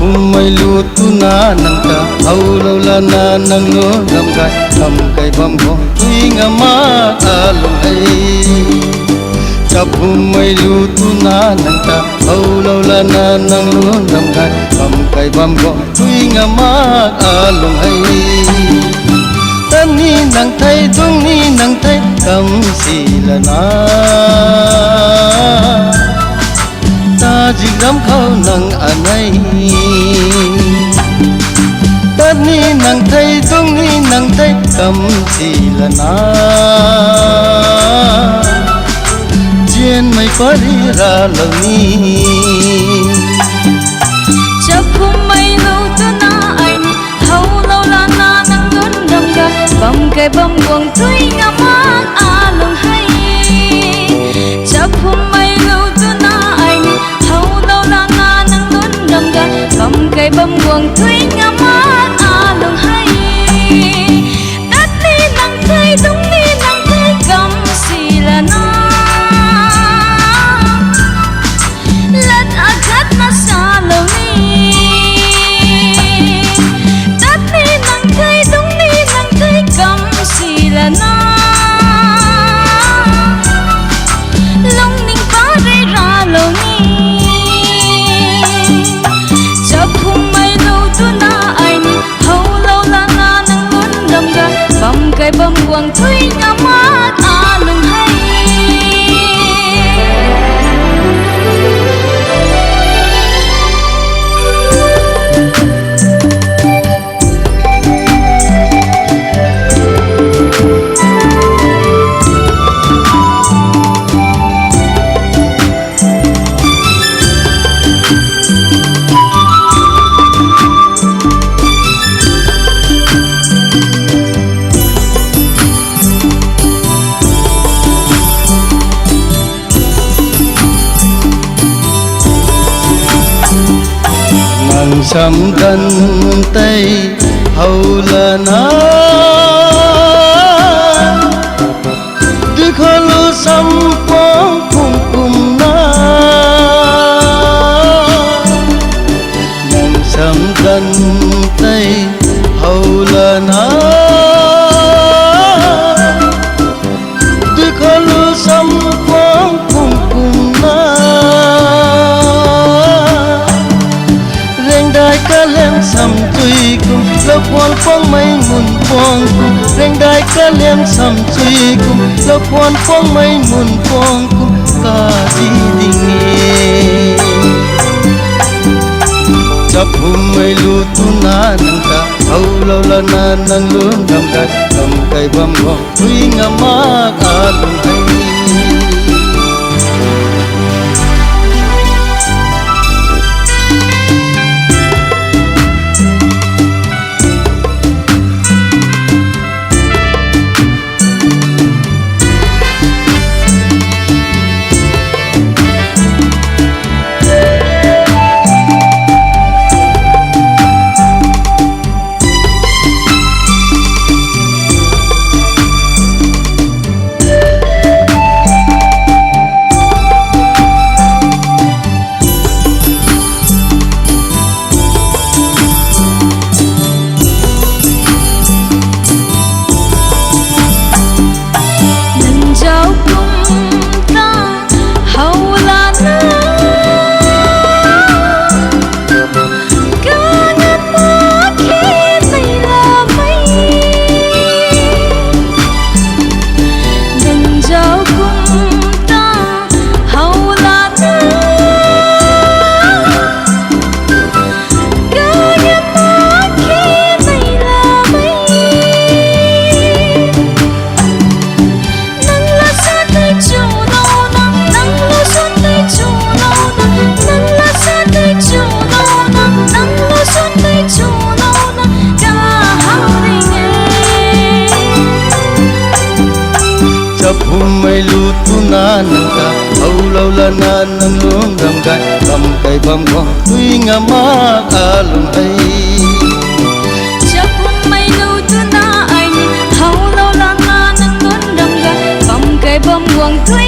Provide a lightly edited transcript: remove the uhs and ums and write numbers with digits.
phum mai lu tu na nang ta au lo la na nang lo ram gai kam kai bam go tui nga ma along ai chap phum mai lu tu na nang ta au lo la na nang lo ram gai kam kai bam go tui nga ma along ai tan ni nang thai dung ni nang thai kam si la na ta ji ram khao nang anai tan ni nang thai dung ni nang thai kam si la na jien mai pari ra lo ni chap phum mai lu tu na ai hau lo la na nang ngon ram ga bam kai bam guang thui nga ma along hai chap phum mai lu tu na ai hau lo la na nang ngon ram ga bam kai bam guang thui nga ma along hai tat ni nang thai dung ni nang thai kam si la na let agat na sa lo ni tat ni nang thai dung ni nang thai kam si la na long ning pa re ra lo ni chap phum mai lo tu na ai ni hau lo la na nang ngon ram ga bam kai bam guang thui nga ma along hai sam kan tay hầu là na đi khơi lu sam phong cùng cùng na nàng sam kan tay hầu là na đi khơi lu sam phong cùng cùng na ka lem sam tui kum lo kwal phong mai mun phong kum reng dai ka lem sam tui kum lo kwal phong mai mun phong kum ka di ding e chap phum mai lu tu na nang ta au lo la na nang lu ram gai kam kai bam go tui nga ma ka lung ai phum mai lu tu na nang ta au lo la na nang lo ram gai kam kai bam go tui nga ma ka lung ai chap phum mai lu tu na ai hau lo la na nang ngon ram gai kam kai bam guang thui